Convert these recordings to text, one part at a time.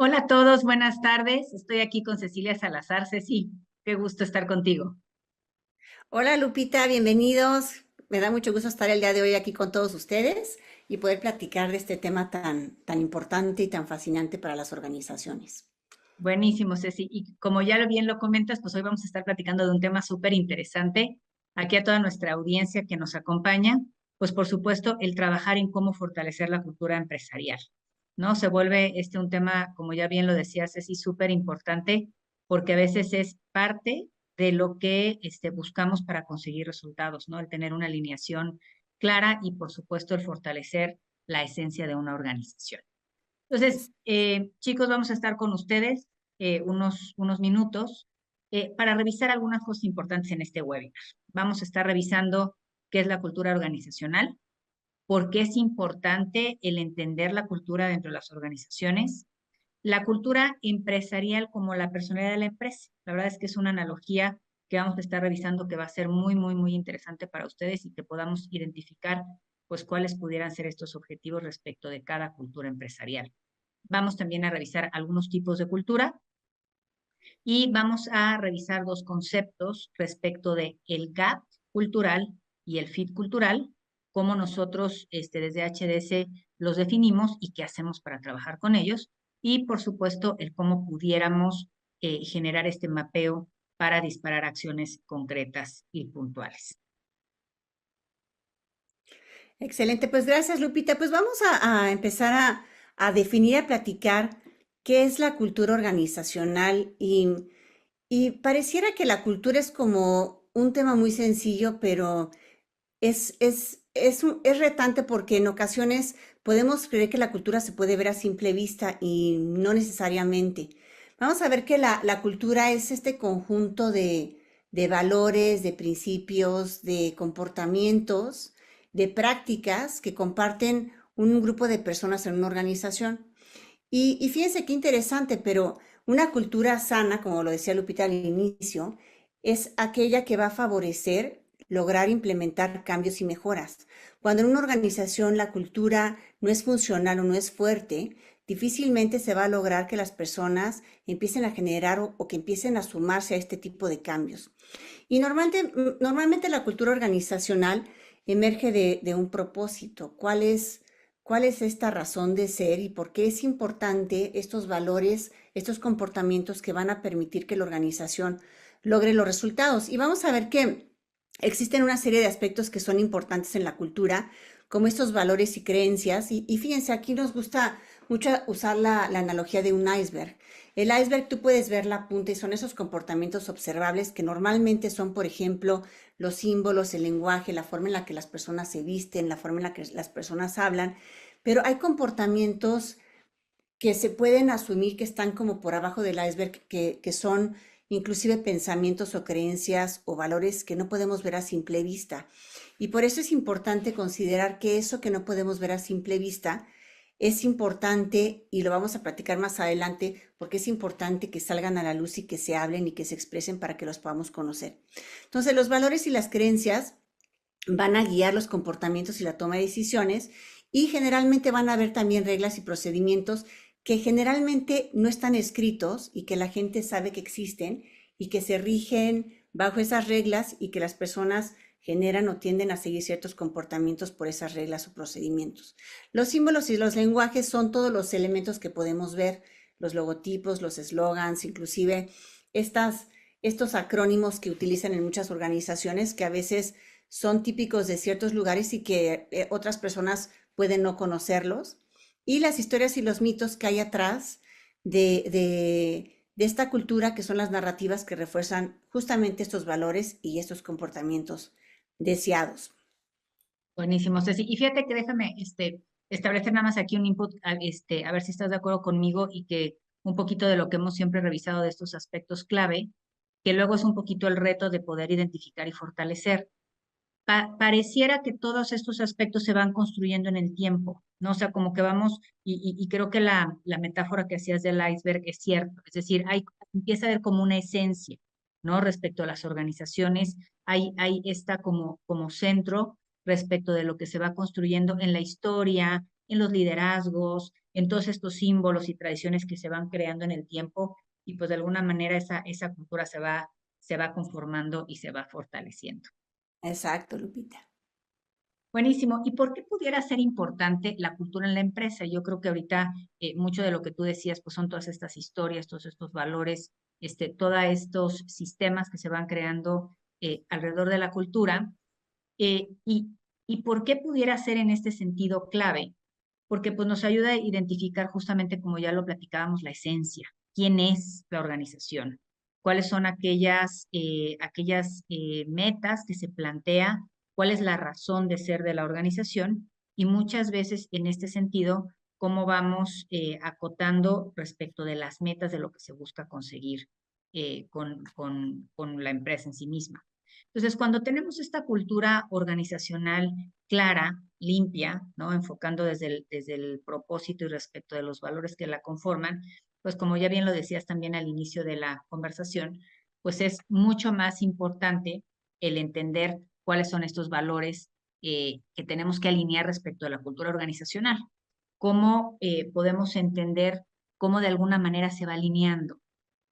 Hola a todos, buenas tardes. Estoy aquí con Cecilia Salazar. Ceci, qué gusto estar contigo. Hola Lupita, bienvenidos. Me da mucho gusto estar el día de hoy aquí con todos ustedes y poder platicar de este tema tan importante y tan fascinante para las organizaciones. Buenísimo, Ceci. Y como ya bien lo comentas, pues hoy vamos a estar platicando de un tema súper interesante. Aquí a toda nuestra audiencia que nos acompaña, pues por supuesto, el trabajar en cómo fortalecer la cultura empresarial, ¿no? Se vuelve un tema, como ya bien lo decía Ceci, súper importante porque a veces es parte de lo que buscamos para conseguir resultados, ¿no? El tener una alineación clara y, por supuesto, el fortalecer la esencia de una organización. Entonces, Es- chicos, vamos a estar con ustedes unos minutos para revisar algunas cosas importantes en este webinar. Vamos a estar revisando qué es la cultura organizacional, por qué es importante el entender la cultura dentro de las organizaciones, la cultura empresarial como la personalidad de la empresa. La verdad es que es una analogía que vamos a estar revisando que va a ser muy, muy, muy interesante para ustedes y que podamos identificar pues cuáles pudieran ser estos objetivos respecto de cada cultura empresarial. Vamos también a revisar algunos tipos de cultura y vamos a revisar dos conceptos respecto de el gap cultural y el fit cultural, cómo nosotros desde HDS los definimos y qué hacemos para trabajar con ellos, y por supuesto el cómo pudiéramos generar este mapeo para disparar acciones concretas y puntuales. Excelente, pues gracias Lupita. Pues vamos a empezar a definir, a platicar qué es la cultura organizacional y pareciera que la cultura es como un tema muy sencillo, pero es retante porque en ocasiones podemos creer que la cultura se puede ver a simple vista y no necesariamente. Vamos a ver que la cultura es este conjunto de valores, de principios, de comportamientos, de prácticas que comparten un grupo de personas en una organización. Y fíjense qué interesante, pero una cultura sana, como lo decía Lupita al inicio, es aquella que va a favorecer lograr implementar cambios y mejoras. Cuando en una organización la cultura no es funcional o no es fuerte, difícilmente se va a lograr que las personas empiecen a generar o que empiecen a sumarse a este tipo de cambios. Y normalmente la cultura organizacional emerge de un propósito. ¿Cuál es esta razón de ser y por qué es importante estos valores, estos comportamientos que van a permitir que la organización logre los resultados? Y vamos a ver que existen una serie de aspectos que son importantes en la cultura, como estos valores y creencias. Y fíjense, aquí nos gusta mucho usar la analogía de un iceberg. El iceberg tú puedes ver la punta y son esos comportamientos observables que normalmente son, por ejemplo, los símbolos, el lenguaje, la forma en la que las personas se visten, la forma en la que las personas hablan, pero hay comportamientos que se pueden asumir que están como por abajo del iceberg, que son inclusive pensamientos o creencias o valores que no podemos ver a simple vista. Y por eso es importante considerar que eso que no podemos ver a simple vista es importante, y lo vamos a platicar más adelante, porque es importante que salgan a la luz y que se hablen y que se expresen para que los podamos conocer. Entonces, los valores y las creencias van a guiar los comportamientos y la toma de decisiones y generalmente van a haber también reglas y procedimientos que generalmente no están escritos y que la gente sabe que existen y que se rigen bajo esas reglas y que las personas generan o tienden a seguir ciertos comportamientos por esas reglas o procedimientos. Los símbolos y los lenguajes son todos los elementos que podemos ver, los logotipos, los eslogans, inclusive estas, estos acrónimos que utilizan en muchas organizaciones que a veces son típicos de ciertos lugares y que otras personas pueden no conocerlos. Y las historias y los mitos que hay atrás de esta cultura, que son las narrativas que refuerzan justamente estos valores y estos comportamientos deseados. Buenísimo, Ceci. Y fíjate que déjame establecer nada más aquí un input, a ver si estás de acuerdo conmigo y que un poquito de lo que hemos siempre revisado de estos aspectos clave, que luego es un poquito el reto de poder identificar y fortalecer. Pareciera que todos estos aspectos se van construyendo en el tiempo, ¿no? O sea, como que vamos, y creo que la metáfora que hacías del iceberg es cierto, es decir, empieza a haber como una esencia, ¿no? Respecto a las organizaciones, hay esta como centro respecto de lo que se va construyendo en la historia, en los liderazgos, en todos estos símbolos y tradiciones que se van creando en el tiempo y pues de alguna manera esa cultura se va conformando y se va fortaleciendo. Exacto, Lupita. Buenísimo. ¿Y por qué pudiera ser importante la cultura en la empresa? Yo creo que ahorita mucho de lo que tú decías, pues son todas estas historias, todos estos valores, todos estos sistemas que se van creando alrededor de la cultura. Eh, y, ¿Y por qué pudiera ser en este sentido clave? Porque pues nos ayuda a identificar justamente, como ya lo platicábamos, la esencia. ¿Quién es la organización? ¿Cuáles son aquellas metas que se plantea? ¿Cuál es la razón de ser de la organización? Y muchas veces en este sentido, cómo vamos acotando respecto de las metas de lo que se busca conseguir con la empresa en sí misma. Entonces, cuando tenemos esta cultura organizacional clara, limpia, ¿no? Enfocando desde el propósito y respecto de los valores que la conforman, pues como ya bien lo decías también al inicio de la conversación, pues es mucho más importante el entender cuáles son estos valores que tenemos que alinear respecto a la cultura organizacional. Cómo podemos entender cómo de alguna manera se va alineando.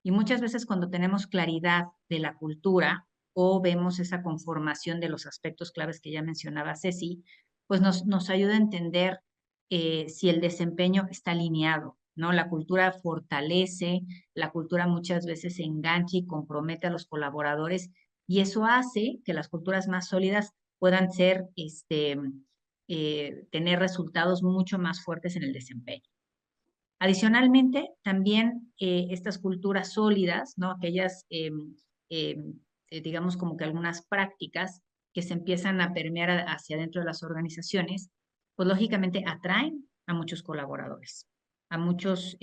Y muchas veces cuando tenemos claridad de la cultura o vemos esa conformación de los aspectos claves que ya mencionaba Ceci, pues nos ayuda a entender si el desempeño está alineado, ¿no? La cultura fortalece, la cultura muchas veces engancha y compromete a los colaboradores y eso hace que las culturas más sólidas puedan tener resultados mucho más fuertes en el desempeño. Adicionalmente, también estas culturas sólidas, ¿no? Aquellas, digamos, como que algunas prácticas que se empiezan a permear hacia dentro de las organizaciones, pues lógicamente atraen a muchos colaboradores, a muchos,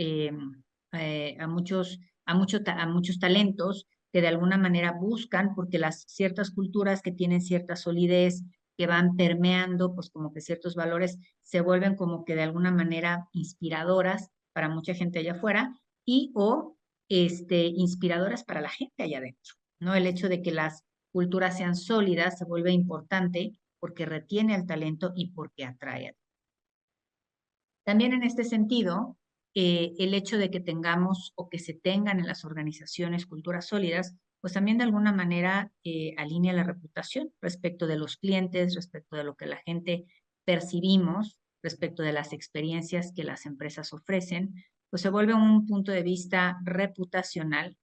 a muchos, a muchos talentos que de alguna manera buscan, porque las ciertas culturas que tienen cierta solidez, que van permeando, pues como que ciertos valores se vuelven como que de alguna manera inspiradoras para mucha gente allá afuera y o inspiradoras para la gente allá adentro, ¿no? El hecho de que las culturas sean sólidas se vuelve importante porque retiene al talento y porque atrae. También en este sentido, el hecho de que tengamos o que se tengan en las organizaciones culturas sólidas, pues también de alguna manera alinea la reputación respecto de los clientes, respecto de lo que la gente percibimos, respecto de las experiencias que las empresas ofrecen, pues se vuelve un punto de vista reputacional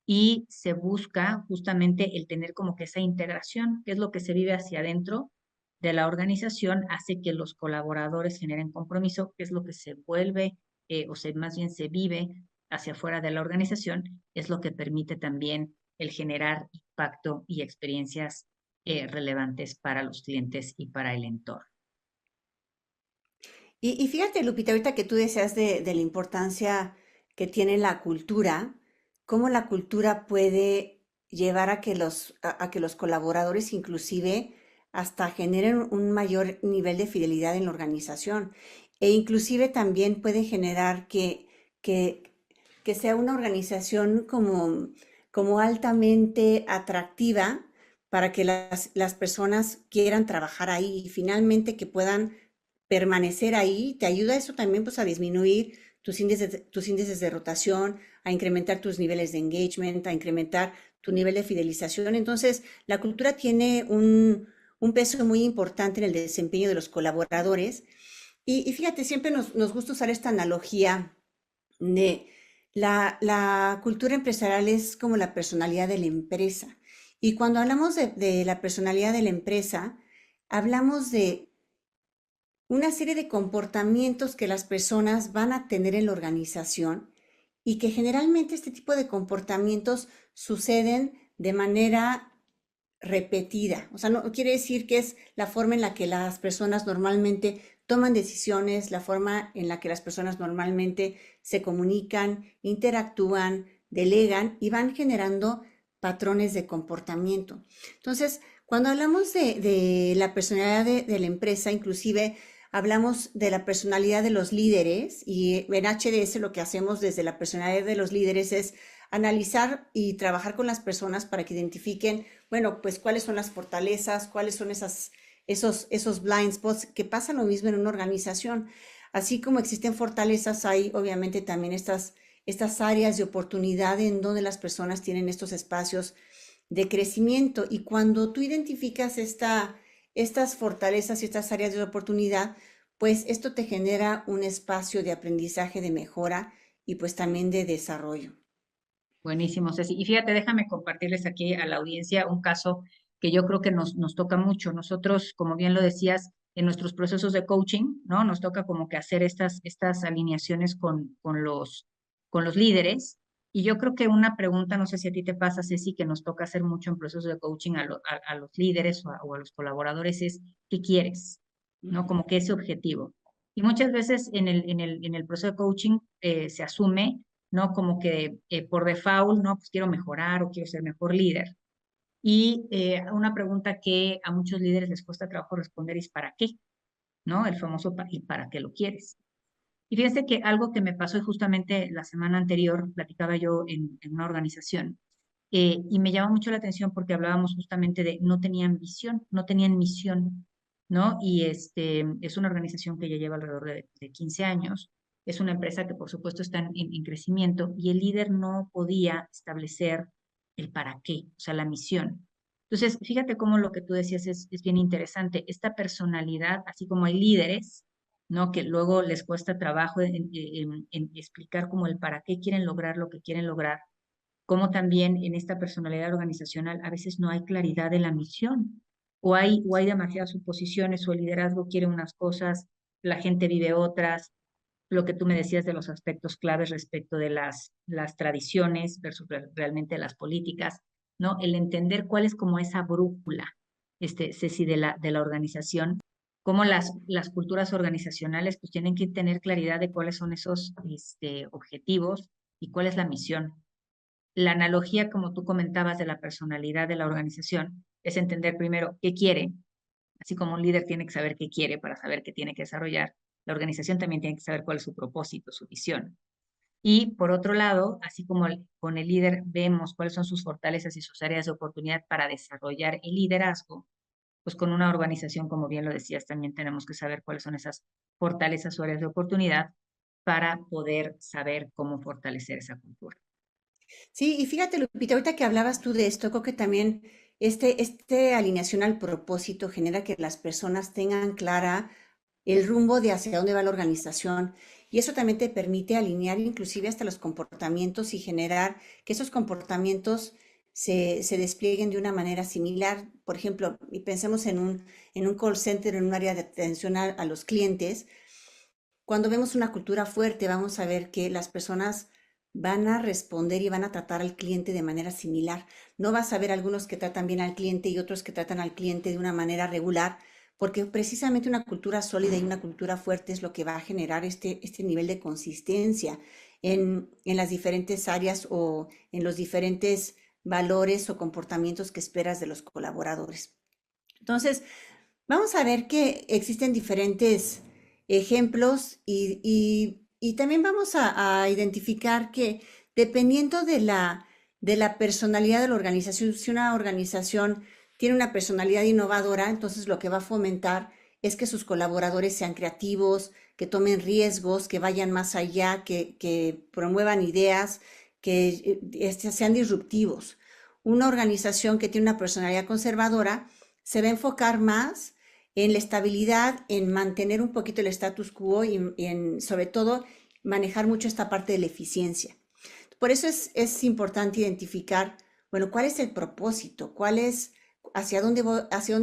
y se busca justamente el tener como que esa integración, que es lo que se vive hacia adentro de la organización, hace que los colaboradores generen compromiso, que es lo que se vuelve, más bien se vive hacia afuera de la organización, es lo que permite también el generar impacto y experiencias relevantes para los clientes y para el entorno. Y fíjate, Lupita, ahorita que tú decías de la importancia que tiene la cultura, cómo la cultura puede llevar a que los colaboradores inclusive hasta generen un mayor nivel de fidelidad en la organización. E inclusive también puede generar que, que sea una organización como altamente atractiva para que las personas quieran trabajar ahí y finalmente que puedan permanecer ahí, te ayuda eso también pues a disminuir tus índices de rotación, a incrementar tus niveles de engagement, a incrementar tu nivel de fidelización. Entonces, la cultura tiene un peso muy importante en el desempeño de los colaboradores. Y fíjate, siempre nos gusta usar esta analogía de la cultura empresarial es como la personalidad de la empresa. Y cuando hablamos de la personalidad de la empresa, hablamos de una serie de comportamientos que las personas van a tener en la organización y que generalmente este tipo de comportamientos suceden de manera repetida. O sea, no quiere decir que es la forma en la que las personas normalmente toman decisiones, la forma en la que las personas normalmente se comunican, interactúan, delegan y van generando patrones de comportamiento. Entonces, cuando hablamos de la personalidad de la empresa, inclusive hablamos de la personalidad de los líderes y en HDS lo que hacemos desde la personalidad de los líderes es analizar y trabajar con las personas para que identifiquen, bueno, pues cuáles son las fortalezas, cuáles son esos blind spots, que pasa lo mismo en una organización. Así como existen fortalezas, hay obviamente también estas áreas de oportunidad en donde las personas tienen estos espacios de crecimiento. Y cuando tú identificas estas fortalezas y estas áreas de oportunidad, pues esto te genera un espacio de aprendizaje, de mejora y pues también de desarrollo. Buenísimo, Ceci. Y fíjate, déjame compartirles aquí a la audiencia un caso que yo creo que nos toca mucho. Nosotros, como bien lo decías, en nuestros procesos de coaching, ¿no? Nos toca como que hacer estas alineaciones con los líderes. Y yo creo que una pregunta, no sé si a ti te pasa, Ceci, que nos toca hacer mucho en procesos de coaching a los líderes o a los colaboradores es, ¿qué quieres? ¿No? Ujú. Como que ese objetivo. Y muchas veces en el proceso de coaching se asume, ¿no? Como que por default, ¿no? Pues quiero mejorar o quiero ser mejor líder. Y una pregunta que a muchos líderes les cuesta trabajo responder es ¿para qué? ¿No? El famoso ¿y para qué lo quieres? Y fíjense que algo que me pasó y justamente la semana anterior platicaba yo en una organización y me llamó mucho la atención porque hablábamos justamente de no tenían visión, no tenían misión, ¿no? Y es una organización que ya lleva alrededor de 15 años, es una empresa que por supuesto está en crecimiento y el líder no podía establecer el para qué, o sea, la misión. Entonces, fíjate cómo lo que tú decías es bien interesante. Esta personalidad, así como hay líderes, ¿no? Que luego les cuesta trabajo en explicar como el para qué quieren lograr lo que quieren lograr, como también en esta personalidad organizacional a veces no hay claridad de la misión, o hay demasiadas suposiciones, o el liderazgo quiere unas cosas, la gente vive otras, lo que tú me decías de los aspectos claves respecto de las tradiciones versus realmente las políticas, ¿no? El entender cuál es como esa brújula, Ceci, de la organización, cómo las culturas organizacionales pues tienen que tener claridad de cuáles son esos objetivos y cuál es la misión. La analogía, como tú comentabas, de la personalidad de la organización es entender primero qué quiere, así como un líder tiene que saber qué quiere para saber qué tiene que desarrollar, la organización también tiene que saber cuál es su propósito, su visión. Y por otro lado, así como con el líder vemos cuáles son sus fortalezas y sus áreas de oportunidad para desarrollar el liderazgo, pues con una organización, como bien lo decías, también tenemos que saber cuáles son esas fortalezas o áreas de oportunidad para poder saber cómo fortalecer esa cultura. Sí, y fíjate, Lupita, ahorita que hablabas tú de esto, creo que también este alineación al propósito genera que las personas tengan clara el rumbo de hacia dónde va la organización. Y eso también te permite alinear inclusive hasta los comportamientos y generar que esos comportamientos se desplieguen de una manera similar. Por ejemplo, y pensemos en un call center, en un área de atención a los clientes. Cuando vemos una cultura fuerte, vamos a ver que las personas van a responder y van a tratar al cliente de manera similar. No vas a ver algunos que tratan bien al cliente y otros que tratan al cliente de una manera regular, porque precisamente una cultura sólida y una cultura fuerte es lo que va a generar este nivel de consistencia en las diferentes áreas o en los diferentes valores o comportamientos que esperas de los colaboradores. Entonces, vamos a ver que existen diferentes ejemplos y también vamos a identificar que dependiendo de la personalidad de la organización, si una organización tiene una personalidad innovadora, entonces lo que va a fomentar es que sus colaboradores sean creativos, que tomen riesgos, que vayan más allá, que promuevan ideas, que sean disruptivos. Una organización que tiene una personalidad conservadora se va a enfocar más en la estabilidad, en mantener un poquito el status quo y en, sobre todo, manejar mucho esta parte de la eficiencia. Por eso es importante identificar, bueno, cuál es el propósito, hacia dónde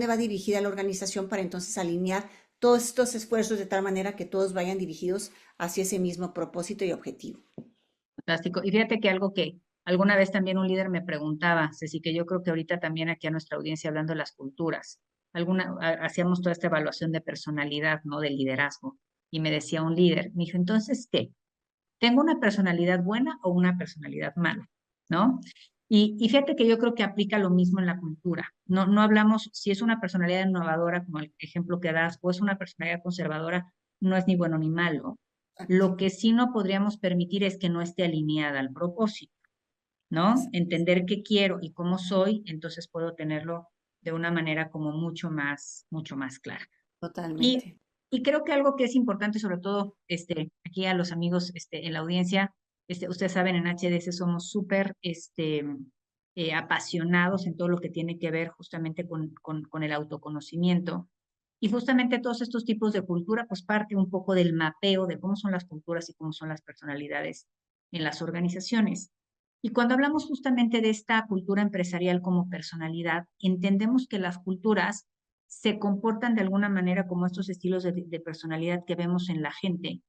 va dirigida la organización para entonces alinear todos estos esfuerzos de tal manera que todos vayan dirigidos hacia ese mismo propósito y objetivo. Fantástico. Y fíjate que algo que alguna vez también un líder me preguntaba, Ceci, que yo creo que ahorita también aquí a nuestra audiencia hablando de las culturas, hacíamos toda esta evaluación de personalidad, ¿no? De liderazgo. Y me decía un líder, me dijo, entonces, ¿qué? ¿Tengo una personalidad buena o una personalidad mala? ¿No? Y fíjate que yo creo que aplica lo mismo en la cultura. No hablamos si es una personalidad innovadora, como el ejemplo que das, o es una personalidad conservadora, no es ni bueno ni malo. Lo que sí no podríamos permitir es que no esté alineada al propósito, ¿no? Entender qué quiero y cómo soy, entonces puedo tenerlo de una manera como mucho más clara. Y Totalmente. Y creo que algo que es importante, sobre todo aquí a los amigos en la audiencia, ustedes saben, en HDS somos súper apasionados en todo lo que tiene que ver justamente con el autoconocimiento. Y justamente todos estos tipos de cultura, pues parte un poco del mapeo de cómo son las culturas y cómo son las personalidades en las organizaciones. Y cuando hablamos justamente de esta cultura empresarial como personalidad, entendemos que las culturas se comportan de alguna manera como estos estilos de personalidad que vemos en la gente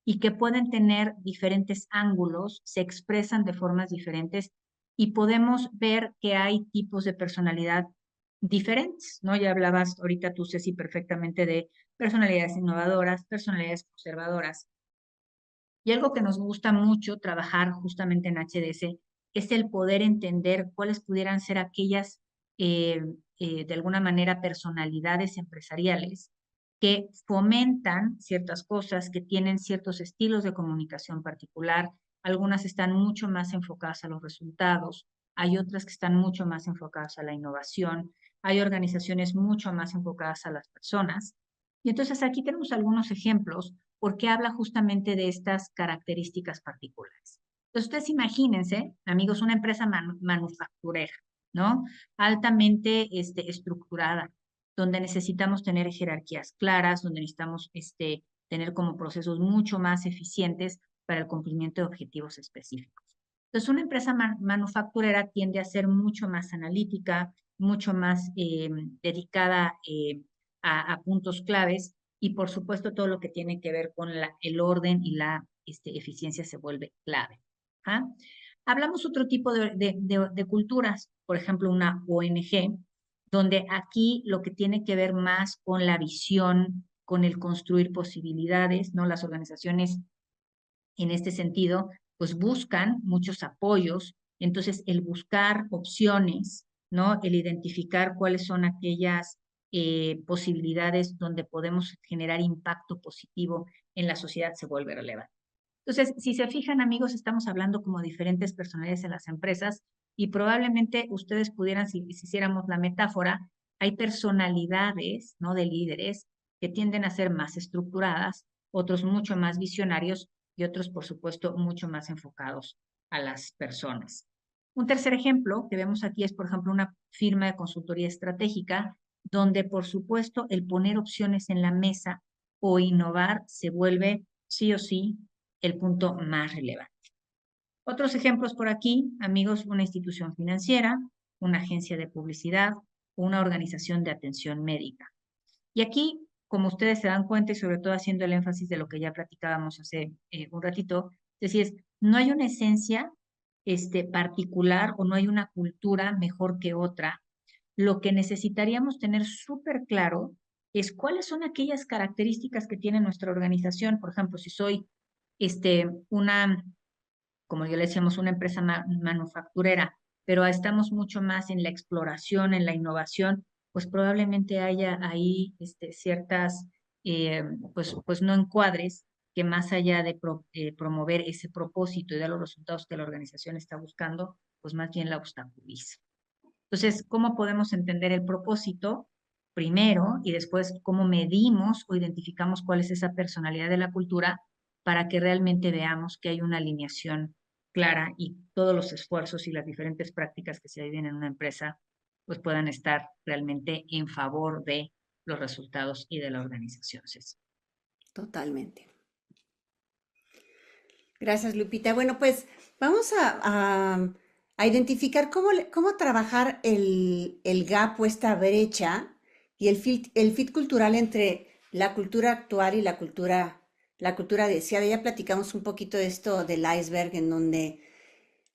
y que pueden tener diferentes ángulos, se expresan de formas diferentes y podemos ver que hay tipos de personalidad diferentes, ¿no? Ya hablabas ahorita tú, Ceci, perfectamente de personalidades innovadoras, personalidades conservadoras. Y algo que nos gusta mucho trabajar justamente en HDS es el poder entender cuáles pudieran ser aquellas, eh, de alguna manera, personalidades empresariales que fomentan ciertas cosas, que tienen ciertos estilos de comunicación particular. Algunas están mucho más enfocadas a los resultados, hay otras que están mucho más enfocadas a la innovación, hay organizaciones mucho más enfocadas a las personas. Y entonces aquí tenemos algunos ejemplos porque habla justamente de estas características particulares. Entonces, ustedes imagínense, amigos, una empresa manufacturera, ¿no? Altamente estructurada, donde necesitamos tener jerarquías claras, donde necesitamos tener como procesos mucho más eficientes para el cumplimiento de objetivos específicos. Entonces, una empresa manufacturera tiende a ser mucho más analítica, mucho más dedicada a puntos claves y por supuesto todo lo que tiene que ver con el orden y la eficiencia se vuelve clave. ¿Ah? Hablamos otro tipo de culturas, por ejemplo, una ONG, donde aquí lo que tiene que ver más con la visión, con el construir posibilidades, ¿no? Las organizaciones en este sentido, pues buscan muchos apoyos, entonces el buscar opciones, ¿no? El identificar cuáles son aquellas posibilidades donde podemos generar impacto positivo en la sociedad se vuelve relevante. Entonces, si se fijan, amigos, estamos hablando como diferentes personalidades en las empresas y probablemente ustedes pudieran, si hiciéramos la metáfora, hay personalidades, ¿no? De líderes que tienden a ser más estructuradas, otros mucho más visionarios y otros, por supuesto, mucho más enfocados a las personas. Un tercer ejemplo que vemos aquí es, por ejemplo, una firma de consultoría estratégica donde, por supuesto, el poner opciones en la mesa o innovar se vuelve sí o sí el punto más relevante. Otros ejemplos por aquí, amigos, una institución financiera, una agencia de publicidad, una organización de atención médica. Y aquí, como ustedes se dan cuenta y sobre todo haciendo el énfasis de lo que ya platicábamos hace un ratito, es decir, no hay una esencia particular o no hay una cultura mejor que otra. Lo que necesitaríamos tener súper claro es cuáles son aquellas características que tiene nuestra organización. Por ejemplo, si soy una, como yo le decíamos, una empresa manufacturera, pero estamos mucho más en la exploración, en la innovación, pues probablemente haya ahí ciertas, eh, pues no encuadres que más allá de promover ese propósito y dar los resultados que la organización está buscando, pues más bien la obstaculiza. Entonces, ¿cómo podemos entender el propósito? Primero, y después, ¿cómo medimos o identificamos cuál es esa personalidad de la cultura para que realmente veamos que hay una alineación clara y todos los esfuerzos y las diferentes prácticas que se viven en una empresa pues puedan estar realmente en favor de los resultados y de la organización, Ceci? Totalmente. Gracias, Lupita. Bueno, pues vamos a identificar cómo trabajar el gap o esta brecha y el fit cultural entre la cultura actual y la cultura deseada. Ya platicamos un poquito de esto del iceberg, en donde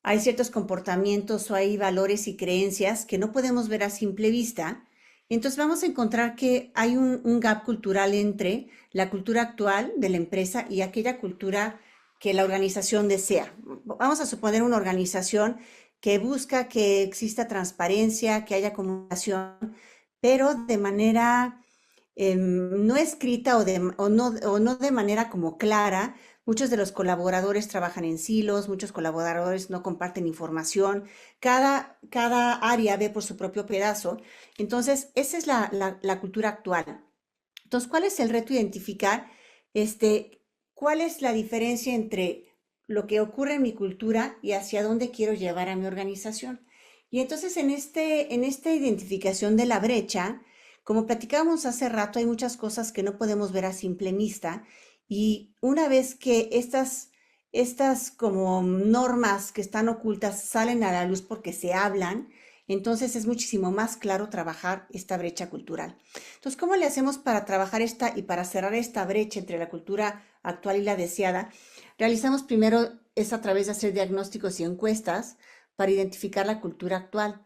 hay ciertos comportamientos o hay valores y creencias que no podemos ver a simple vista. Entonces vamos a encontrar que hay un gap cultural entre la cultura actual de la empresa y aquella cultura que la organización desea. Vamos a suponer una organización que busca que exista transparencia, que haya comunicación, pero de manera no escrita o no de manera como clara. Muchos de los colaboradores trabajan en silos, muchos colaboradores no comparten información, cada área ve por su propio pedazo. Entonces, esa es la cultura actual. Entonces, ¿cuál es el reto? Identificar cuál es la diferencia entre lo que ocurre en mi cultura y hacia dónde quiero llevar a mi organización. Y entonces en esta identificación de la brecha, como platicábamos hace rato, hay muchas cosas que no podemos ver a simple vista y una vez que estas como normas que están ocultas salen a la luz porque se hablan, entonces es muchísimo más claro trabajar esta brecha cultural. Entonces, ¿cómo le hacemos para trabajar esta y para cerrar esta brecha entre la cultura actual y la deseada? Realizamos primero es a través de hacer diagnósticos y encuestas para identificar la cultura actual.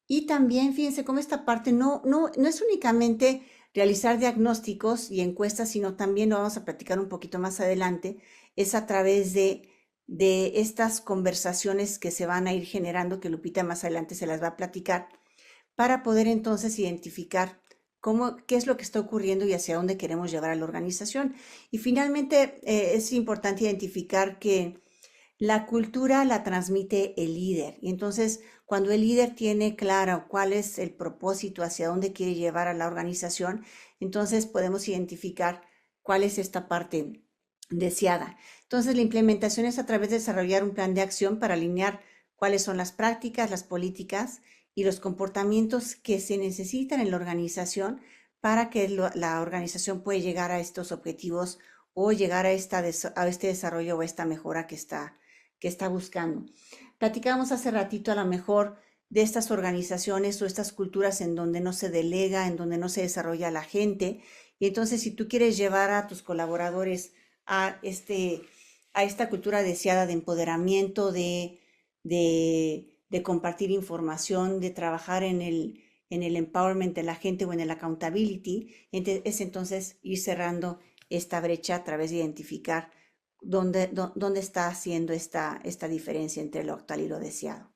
Y también, fíjense cómo esta parte no es únicamente realizar diagnósticos y encuestas, sino también lo vamos a platicar un poquito más adelante, es a través de estas conversaciones que se van a ir generando, que Lupita más adelante se las va a platicar, para poder entonces identificar qué es lo que está ocurriendo y hacia dónde queremos llevar a la organización. Y finalmente es importante identificar que la cultura la transmite el líder. Y entonces, cuando el líder tiene claro cuál es el propósito, hacia dónde quiere llevar a la organización, entonces podemos identificar cuál es esta parte deseada. Entonces, la implementación es a través de desarrollar un plan de acción para alinear cuáles son las prácticas, las políticas y los comportamientos que se necesitan en la organización para que la organización pueda llegar a estos objetivos o llegar a este desarrollo o a esta mejora que está buscando. Platicábamos hace ratito a lo mejor de estas organizaciones o estas culturas en donde no se delega, en donde no se desarrolla la gente. Y entonces, si tú quieres llevar a tus colaboradores a, a esta cultura deseada de empoderamiento, de compartir información, de trabajar en el empowerment de la gente o en el accountability, es entonces ir cerrando esta brecha a través de identificar dónde está haciendo esta diferencia entre lo actual y lo deseado.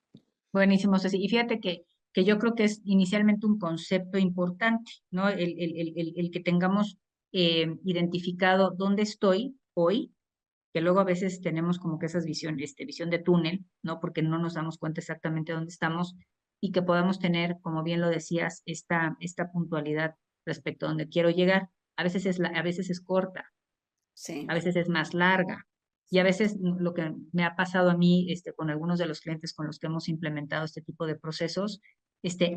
Buenísimo, Ceci. Y fíjate que yo creo que es inicialmente un concepto importante, ¿no? El que tengamos identificado dónde estoy hoy, que luego a veces tenemos como que esas visión de túnel, ¿no? Porque no nos damos cuenta exactamente dónde estamos y que podamos tener, como bien lo decías, esta puntualidad respecto a dónde quiero llegar. A veces es corta, a Sí, veces es más larga. Y a exacto. veces lo que me ha pasado a mí con algunos de los clientes con los que hemos implementado este tipo de procesos,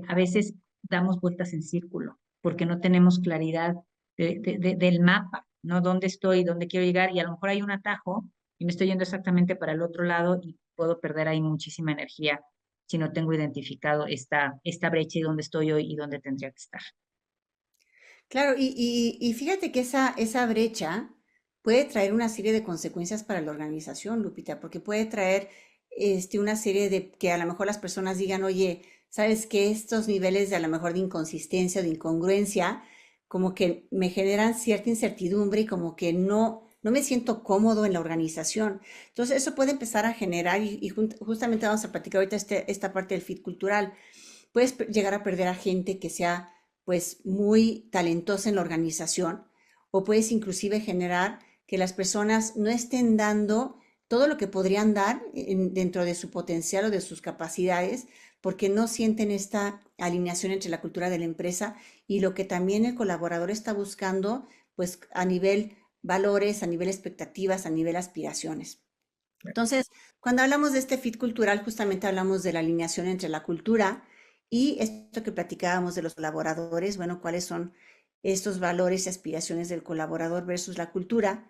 a veces damos vueltas en círculo porque no tenemos claridad del mapa, ¿no? ¿Dónde estoy? ¿Dónde quiero llegar? Y a lo mejor hay un atajo y me estoy yendo exactamente para el otro lado y puedo perder ahí muchísima energía si no tengo identificado esta brecha y dónde estoy hoy y dónde tendría que estar. Claro, y fíjate que esa brecha puede traer una serie de consecuencias para la organización, Lupita, porque puede traer una serie de que a lo mejor las personas digan, oye, ¿sabes qué? Estos niveles de a lo mejor de inconsistencia o de incongruencia, como que me generan cierta incertidumbre y como que no me siento cómodo en la organización. Entonces, eso puede empezar a generar, justamente vamos a platicar ahorita esta parte del fit cultural. Puedes llegar a perder a gente que sea pues muy talentosa en la organización o puedes inclusive generar que las personas no estén dando todo lo que podrían dar dentro de su potencial o de sus capacidades porque no sienten esta alineación entre la cultura de la empresa y lo que también el colaborador está buscando pues a nivel valores, a nivel expectativas, a nivel aspiraciones. Entonces, cuando hablamos de este fit cultural, justamente hablamos de la alineación entre la cultura y esto que platicábamos de los colaboradores, bueno, cuáles son estos valores y aspiraciones del colaborador versus la cultura.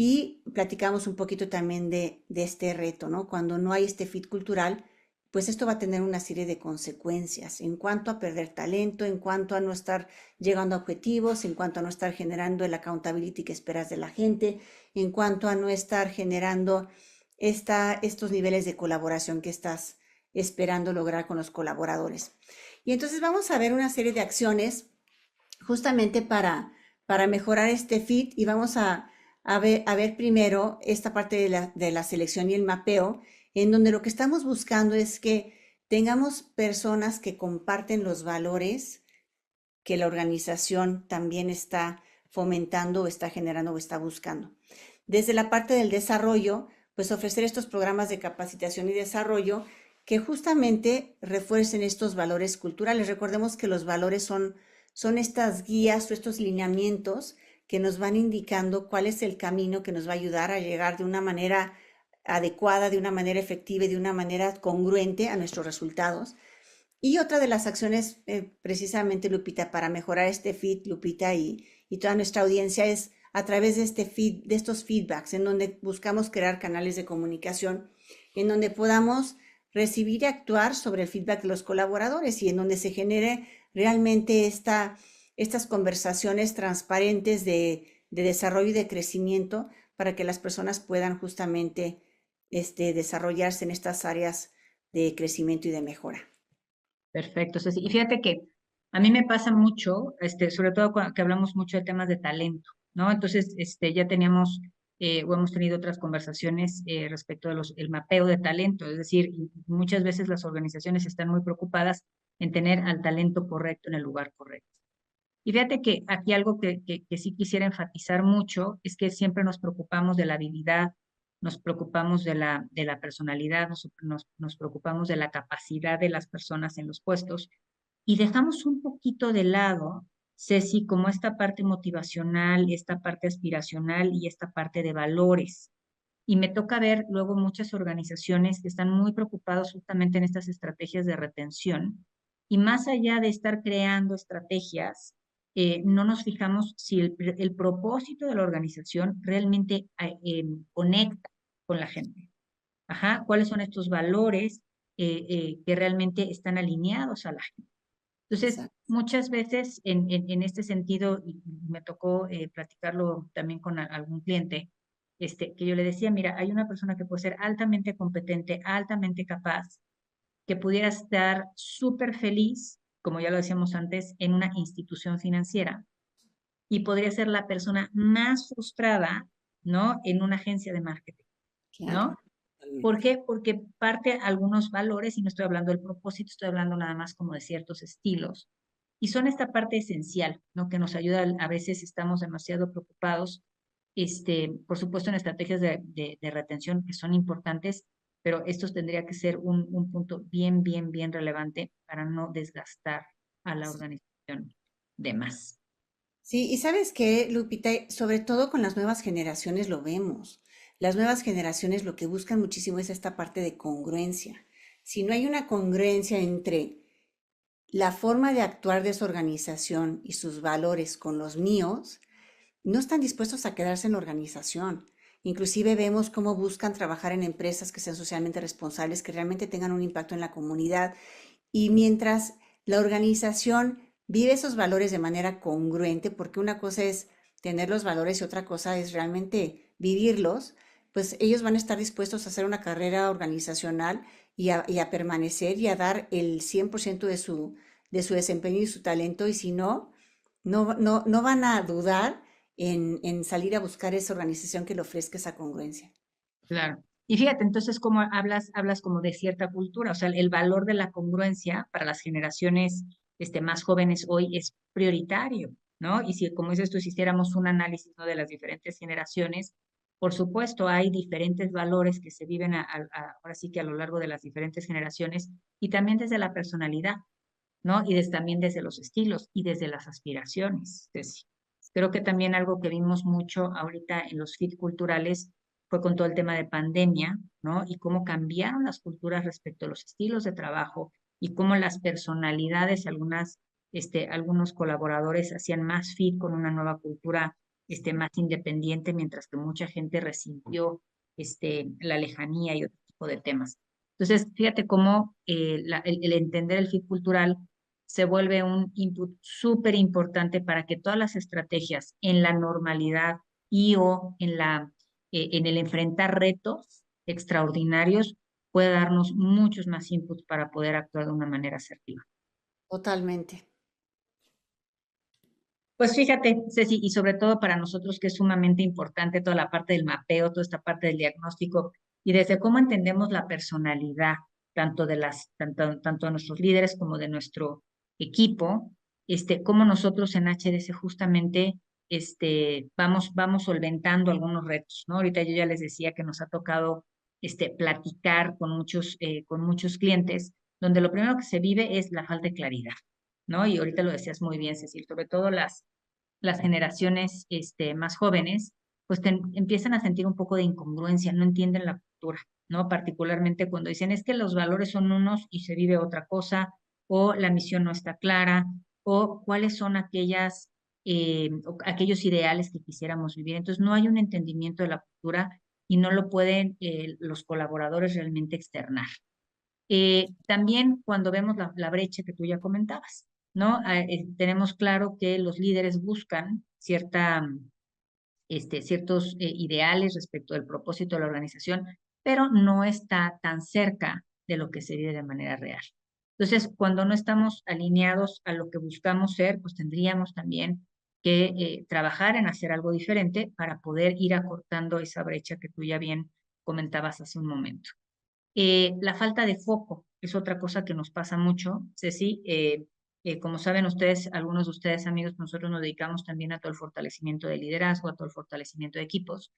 Y platicamos un poquito también de este reto, ¿no? Cuando no hay este fit cultural, pues esto va a tener una serie de consecuencias en cuanto a perder talento, en cuanto a no estar llegando a objetivos, en cuanto a no estar generando el accountability que esperas de la gente, en cuanto a no estar generando estos niveles de colaboración que estás esperando lograr con los colaboradores. Y entonces vamos a ver una serie de acciones justamente para mejorar este fit y vamos a ver primero esta parte de la selección y el mapeo, en donde lo que estamos buscando es que tengamos personas que comparten los valores que la organización también está fomentando o está generando o está buscando. Desde la parte del desarrollo, pues ofrecer estos programas de capacitación y desarrollo que justamente refuercen estos valores culturales. Recordemos que los valores son estas guías o estos lineamientos que nos van indicando cuál es el camino que nos va a ayudar a llegar de una manera adecuada, de una manera efectiva y de una manera congruente a nuestros resultados. Y otra de las acciones, precisamente, Lupita, para mejorar este feed, Lupita, y toda nuestra audiencia es a través de este feed, de estos feedbacks, en donde buscamos crear canales de comunicación, en donde podamos recibir y actuar sobre el feedback de los colaboradores y en donde se genere realmente estas conversaciones transparentes de desarrollo y de crecimiento para que las personas puedan justamente desarrollarse en estas áreas de crecimiento y de mejora. Perfecto, Ceci. Y fíjate que a mí me pasa mucho, sobre todo que hablamos mucho de temas de talento, ¿no? Entonces, ya teníamos o hemos tenido otras conversaciones respecto de el mapeo de talento, es decir, y muchas veces las organizaciones están muy preocupadas en tener al talento correcto en el lugar correcto. Y fíjate que aquí algo que sí quisiera enfatizar mucho es que siempre nos preocupamos de la habilidad, nos preocupamos de la personalidad, nos preocupamos de la capacidad de las personas en los puestos y dejamos un poquito de lado, Ceci, como esta parte motivacional, esta parte aspiracional y esta parte de valores. Y me toca ver luego muchas organizaciones que están muy preocupados justamente en estas estrategias de retención. Y más allá de estar creando estrategias, no nos fijamos si el propósito de la organización realmente conecta con la gente. Ajá, ¿cuáles son estos valores que realmente están alineados a la gente? Entonces, Exacto. muchas veces en este sentido, y me tocó platicarlo también con algún cliente, que yo le decía, mira, hay una persona que puede ser altamente competente, altamente capaz, que pudiera estar súper feliz, como ya lo decíamos antes, en una institución financiera, y podría ser la persona más frustrada, ¿no? En una agencia de marketing, Claro, ¿no? ¿Por totalmente. qué? Porque parte algunos valores, y no estoy hablando del propósito, estoy hablando nada más como de ciertos estilos. Y son esta parte esencial, ¿no? Que nos ayuda, a veces estamos demasiado preocupados, por supuesto en estrategias de retención que son importantes, pero estos tendría que ser un punto bien, bien, bien relevante para no desgastar a la organización de más. Sí, y sabes qué, Lupita, sobre todo con las nuevas generaciones lo vemos. Las nuevas generaciones lo que buscan muchísimo es esta parte de congruencia. Si no hay una congruencia entre la forma de actuar de su organización y sus valores con los míos, no están dispuestos a quedarse en la organización. Inclusive vemos cómo buscan trabajar en empresas que sean socialmente responsables, que realmente tengan un impacto en la comunidad. Y mientras la organización vive esos valores de manera congruente, porque una cosa es tener los valores y otra cosa es realmente vivirlos, pues ellos van a estar dispuestos a hacer una carrera organizacional y a permanecer y a dar el 100% de su desempeño y su talento, y si no, no van a dudar en salir a buscar esa organización que le ofrezca esa congruencia. Claro. Y fíjate, entonces, como hablas como de cierta cultura, o sea, el valor de la congruencia para las generaciones más jóvenes hoy es prioritario, ¿no? Y si, como dices tú, si hiciéramos un análisis, ¿no? De las diferentes generaciones, por supuesto, hay diferentes valores que se viven ahora sí que a lo largo de las diferentes generaciones y también desde la personalidad, ¿no? Y también desde los estilos y desde las aspiraciones. Ceci. Creo que también algo que vimos mucho ahorita en los fit culturales fue con todo el tema de pandemia, ¿no? Y cómo cambiaron las culturas respecto a los estilos de trabajo y cómo las personalidades, algunos colaboradores hacían más fit con una nueva cultura, más independiente, mientras que mucha gente resintió, la lejanía y otro tipo de temas. Entonces, fíjate cómo el entender el fit cultural se vuelve un input súper importante para que todas las estrategias en la normalidad y o en el enfrentar retos extraordinarios pueda darnos muchos más inputs para poder actuar de una manera asertiva. Totalmente. Pues fíjate, Ceci, y sobre todo para nosotros que es sumamente importante toda la parte del mapeo, toda esta parte del diagnóstico y desde cómo entendemos la personalidad, tanto de nuestros líderes como de nuestro equipo, cómo nosotros en HDS justamente vamos solventando algunos retos, ¿no? Ahorita yo ya les decía que nos ha tocado platicar con muchos clientes, donde lo primero que se vive es la falta de claridad. ¿no? Y ahorita lo decías muy bien, Cecil, sobre todo las generaciones más jóvenes, pues empiezan a sentir un poco de incongruencia, no entienden la cultura, ¿no? Particularmente cuando dicen es que los valores son unos y se vive otra cosa, o la misión no está clara, o cuáles son aquellos ideales que quisiéramos vivir. Entonces, no hay un entendimiento de la cultura y no lo pueden los colaboradores realmente externar. También cuando vemos la brecha que tú ya comentabas, ¿no? Tenemos claro que los líderes buscan ciertos ideales respecto del propósito de la organización, pero no está tan cerca de lo que se vive de manera real. Entonces, cuando no estamos alineados a lo que buscamos ser, pues tendríamos también que trabajar en hacer algo diferente para poder ir acortando esa brecha que tú ya bien comentabas hace un momento. La falta de foco es otra cosa que nos pasa mucho, Ceci. Como saben ustedes, algunos de ustedes, amigos, nosotros nos dedicamos también a todo el fortalecimiento de liderazgo, a todo el fortalecimiento de equipos.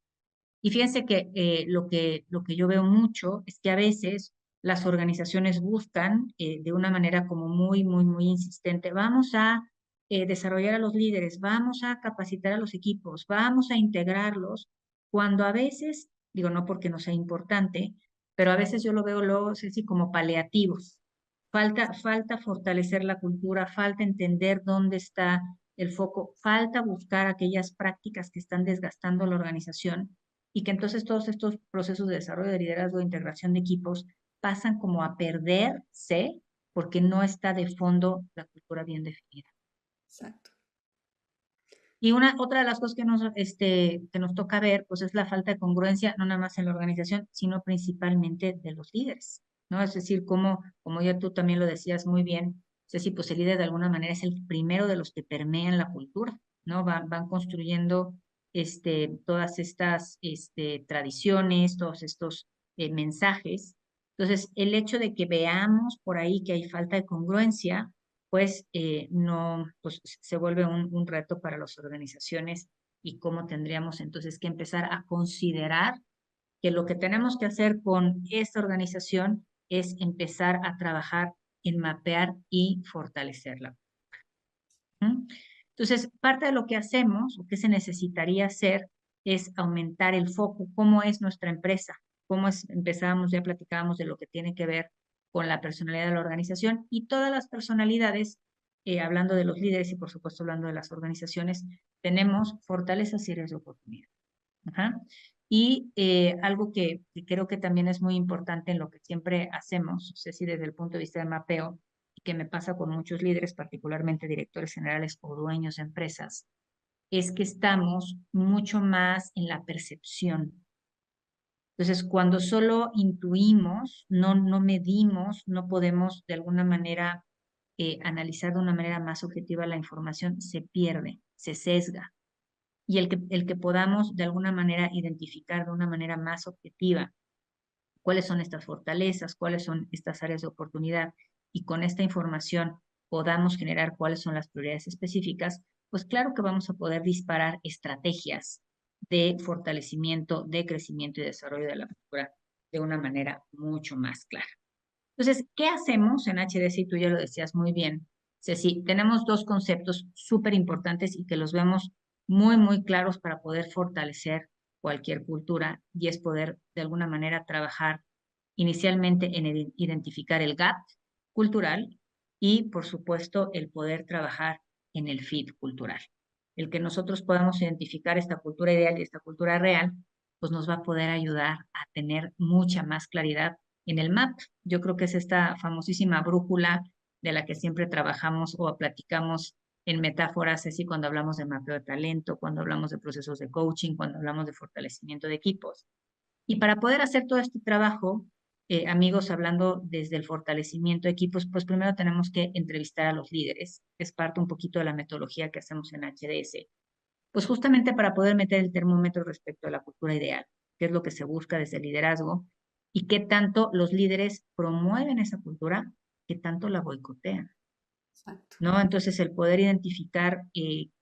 Y fíjense que lo que yo veo mucho es que a veces las organizaciones buscan de una manera como muy, muy, muy insistente, vamos a desarrollar a los líderes, vamos a capacitar a los equipos, vamos a integrarlos, cuando a veces, digo no porque no sea importante, pero a veces yo lo veo luego, Ceci, como paliativos. Falta fortalecer la cultura, falta entender dónde está el foco, falta buscar aquellas prácticas que están desgastando la organización y que entonces todos estos procesos de desarrollo de liderazgo e integración de equipos pasan como a perderse porque no está de fondo la cultura bien definida. Exacto. Y otra de las cosas que nos toca ver, pues es la falta de congruencia, no nada más en la organización, sino principalmente de los líderes, ¿no? Es decir, como ya tú también lo decías muy bien, es decir, pues el líder de alguna manera es el primero de los que permean la cultura, ¿no? Van construyendo todas estas tradiciones, todos estos mensajes. Entonces, el hecho de que veamos por ahí que hay falta de congruencia, pues no, pues se vuelve un reto para las organizaciones y cómo tendríamos entonces que empezar a considerar que lo que tenemos que hacer con esta organización es empezar a trabajar en mapear y fortalecerla. ¿Mm? Entonces, parte de lo que hacemos o que se necesitaría hacer es aumentar el foco, cómo es nuestra empresa, empezábamos, ya platicábamos de lo que tiene que ver con la personalidad de la organización y todas las personalidades, hablando de los líderes y por supuesto hablando de las organizaciones, tenemos fortalezas y áreas de oportunidad. Ajá. Y algo que creo que también es muy importante en lo que siempre hacemos, Ceci, desde el punto de vista de mapeo, y que me pasa con muchos líderes, particularmente directores generales o dueños de empresas, es que estamos mucho más en la percepción. Entonces, cuando solo intuimos, no medimos, no podemos de alguna manera analizar de una manera más objetiva la información, se pierde, se sesga y el que podamos de alguna manera identificar de una manera más objetiva cuáles son estas fortalezas, cuáles son estas áreas de oportunidad y con esta información podamos generar cuáles son las prioridades específicas, pues claro que vamos a poder disparar estrategias de fortalecimiento, de crecimiento y desarrollo de la cultura de una manera mucho más clara. Entonces, ¿qué hacemos en HDC? Tú ya lo decías muy bien, Ceci. Tenemos dos conceptos súper importantes y que los vemos muy, muy claros para poder fortalecer cualquier cultura y es poder de alguna manera trabajar inicialmente en identificar el gap cultural y, por supuesto, el poder trabajar en el fit cultural. El que nosotros podamos identificar esta cultura ideal y esta cultura real, pues nos va a poder ayudar a tener mucha más claridad en el MAP. Yo creo que es esta famosísima brújula de la que siempre trabajamos o platicamos en metáforas, así cuando hablamos de mapeo de talento, cuando hablamos de procesos de coaching, cuando hablamos de fortalecimiento de equipos. Y para poder hacer todo este trabajo, amigos, hablando desde el fortalecimiento de equipos, pues primero tenemos que entrevistar a los líderes. Es parte un poquito de la metodología que hacemos en HDS. Pues justamente para poder meter el termómetro respecto a la cultura ideal, qué es lo que se busca desde el liderazgo y qué tanto los líderes promueven esa cultura, qué tanto la boicotean, Exacto. ¿no? Entonces, el poder identificar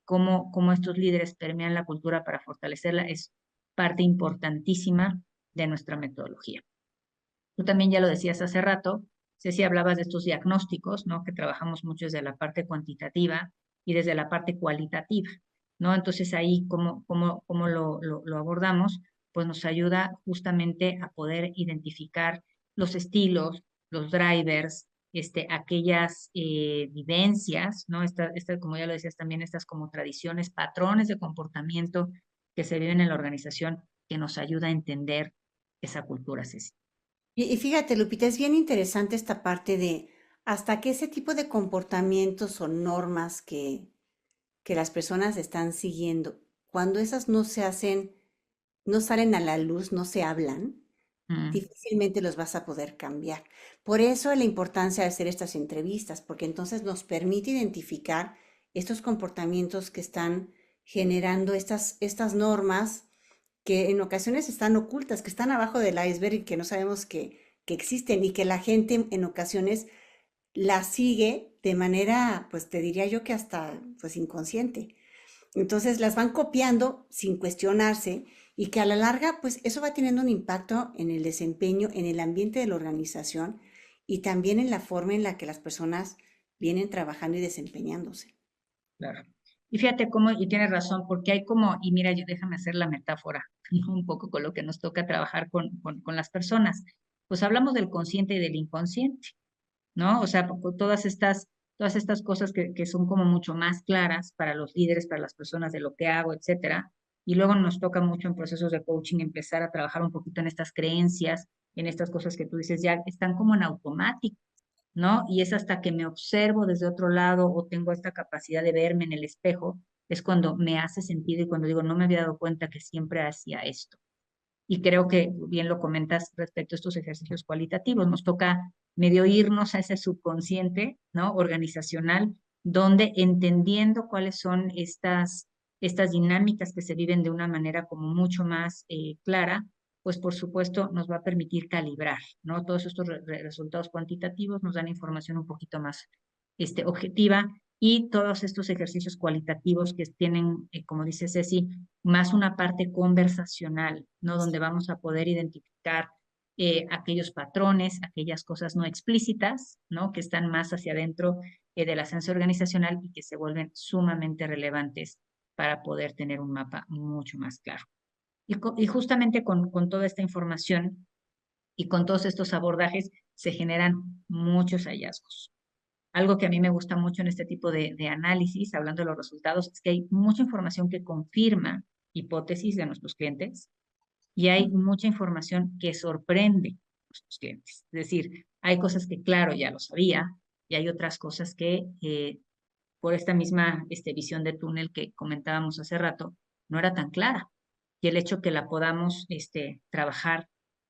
cómo estos líderes permean la cultura para fortalecerla es parte importantísima de nuestra metodología. Tú también ya lo decías hace rato, Ceci, hablabas de estos diagnósticos, ¿no? Que trabajamos mucho desde la parte cuantitativa y desde la parte cualitativa, ¿no? Entonces ahí, ¿cómo lo abordamos? Pues nos ayuda justamente a poder identificar los estilos, los drivers, aquellas vivencias, ¿no? Como ya lo decías también, estas como tradiciones, patrones de comportamiento que se viven en la organización que nos ayuda a entender esa cultura, Ceci. Y fíjate, Lupita, es bien interesante esta parte de hasta que ese tipo de comportamientos o normas que las personas están siguiendo, cuando esas no se hacen, no salen a la luz, no se hablan, Mm, difícilmente los vas a poder cambiar. Por eso la importancia de hacer estas entrevistas, porque entonces nos permite identificar estos comportamientos que están generando estas normas que en ocasiones están ocultas, que están abajo del iceberg y que no sabemos que existen y que la gente en ocasiones las sigue de manera, pues te diría yo que hasta pues inconsciente. Entonces las van copiando sin cuestionarse y que a la larga, pues eso va teniendo un impacto en el desempeño, en el ambiente de la organización y también en la forma en la que las personas vienen trabajando y desempeñándose. claro. Y fíjate cómo, y tienes razón, porque hay como, y mira, déjame hacer la metáfora, ¿no? Un poco con lo que nos toca trabajar con las personas. Pues hablamos del consciente y del inconsciente, ¿no? O sea, todas estas cosas que son como mucho más claras para los líderes, para las personas de lo que hago, etcétera. Y luego nos toca mucho en procesos de coaching empezar a trabajar un poquito en estas creencias, en estas cosas que tú dices, ya están como en automático, ¿no? Y es hasta que me observo desde otro lado o tengo esta capacidad de verme en el espejo, es cuando me hace sentido y cuando digo, no me había dado cuenta que siempre hacía esto. Y creo que bien lo comentas respecto a estos ejercicios cualitativos. Nos toca medio irnos a ese subconsciente, ¿no? Organizacional, donde entendiendo cuáles son estas dinámicas que se viven de una manera como mucho más clara, pues por supuesto nos va a permitir calibrar, ¿no? Todos estos resultados cuantitativos nos dan información un poquito más objetiva y todos estos ejercicios cualitativos que tienen, como dice Ceci, más una parte conversacional, ¿no? Donde vamos a poder identificar aquellos patrones, aquellas cosas no explícitas, ¿no? Que están más hacia adentro del ascenso organizacional y que se vuelven sumamente relevantes para poder tener un mapa mucho más claro. Y justamente con toda esta información y con todos estos abordajes se generan muchos hallazgos. Algo que a mí me gusta mucho en este tipo de análisis, hablando de los resultados, es que hay mucha información que confirma hipótesis de nuestros clientes y hay mucha información que sorprende a nuestros clientes. Es decir, hay cosas que, claro, ya lo sabía y hay otras cosas que, por esta misma visión de túnel que comentábamos hace rato, no era tan clara. Y el hecho que la podamos trabajar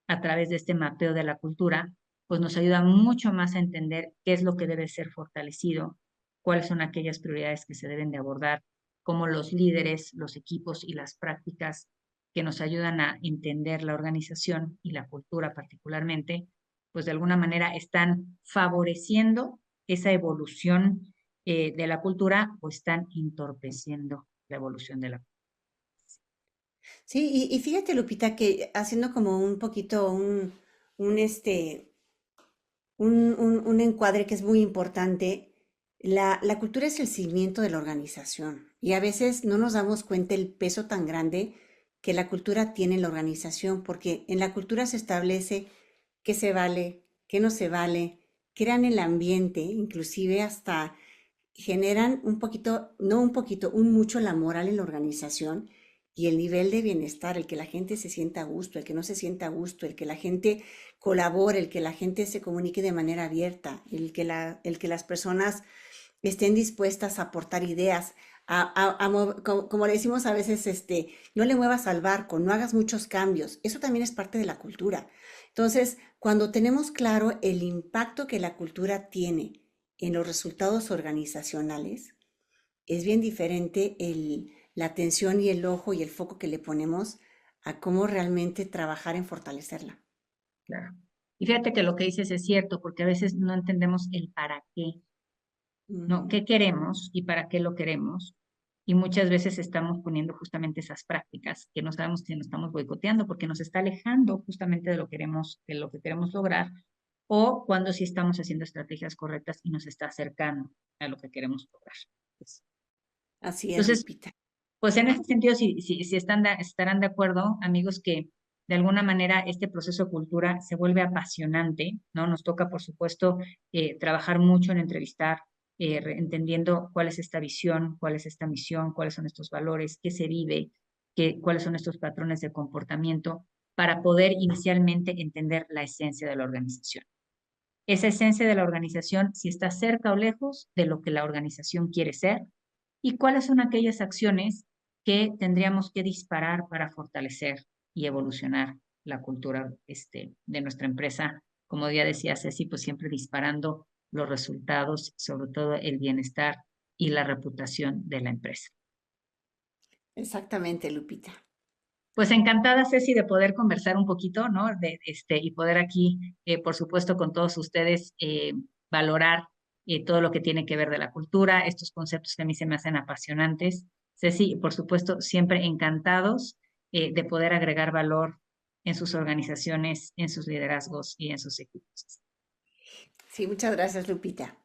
a través de este mapeo de la cultura, pues nos ayuda mucho más a entender qué es lo que debe ser fortalecido, cuáles son aquellas prioridades que se deben de abordar, cómo los líderes, los equipos y las prácticas que nos ayudan a entender la organización y la cultura particularmente, pues de alguna manera están favoreciendo esa evolución de la cultura o están entorpeciendo la evolución de la cultura. Sí, y fíjate, Lupita, que haciendo como un poquito un, este, un encuadre que es muy importante, la cultura es el cimiento de la organización y a veces no nos damos cuenta el peso tan grande que la cultura tiene en la organización, porque en la cultura se establece qué se vale, qué no se vale, crean el ambiente, inclusive hasta generan un poquito, no un poquito, un mucho la moral en la organización y el nivel de bienestar, el que la gente se sienta a gusto, el que no se sienta a gusto, el que la gente colabore, el que la gente se comunique de manera abierta, el que las personas estén dispuestas a aportar ideas, como le decimos a veces, no le muevas al barco, no hagas muchos cambios. Eso también es parte de la cultura. Entonces, cuando tenemos claro el impacto que la cultura tiene en los resultados organizacionales, es bien diferente la atención y el ojo y el foco que le ponemos a cómo realmente trabajar en fortalecerla. Claro. Y fíjate que lo que dices es cierto, porque a veces no entendemos el para qué, ¿no? Ujú. ¿Qué queremos y para qué lo queremos? Y muchas veces estamos poniendo justamente esas prácticas que no sabemos si nos estamos boicoteando porque nos está alejando justamente de lo que queremos lograr o cuando sí estamos haciendo estrategias correctas y nos está acercando a lo que queremos lograr. Así es, Entonces, Lupita. pues en ese sentido, si estarán de acuerdo, amigos, que de alguna manera este proceso de cultura se vuelve apasionante, ¿no? Nos toca, por supuesto, trabajar mucho en entrevistar, entendiendo cuál es esta visión, cuál es esta misión, cuáles son estos valores, qué se vive, cuáles son estos patrones de comportamiento, para poder inicialmente entender la esencia de la organización. Esa esencia de la organización, si está cerca o lejos de lo que la organización quiere ser, y cuáles son aquellas acciones que tendríamos que disparar para fortalecer y evolucionar la cultura de nuestra empresa. Como ya decía Ceci, pues siempre disparando los resultados, sobre todo el bienestar y la reputación de la empresa. Exactamente, Lupita. Pues encantada, Ceci, de poder conversar un poquito, ¿no? Y poder aquí, por supuesto, con todos ustedes, valorar todo lo que tiene que ver de la cultura, estos conceptos que a mí se me hacen apasionantes. Ceci, por supuesto, siempre encantados de poder agregar valor en sus organizaciones, en sus liderazgos y en sus equipos. Sí, muchas gracias, Lupita.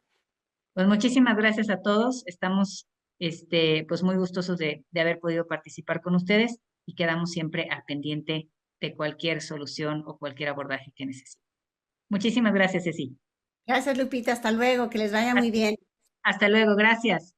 Pues muchísimas gracias a todos. Estamos pues muy gustosos de haber podido participar con ustedes y quedamos siempre al pendiente de cualquier solución o cualquier abordaje que necesiten. Muchísimas gracias, Ceci. Gracias, Lupita. Hasta luego. Que les vaya muy Hasta bien. hasta luego, gracias.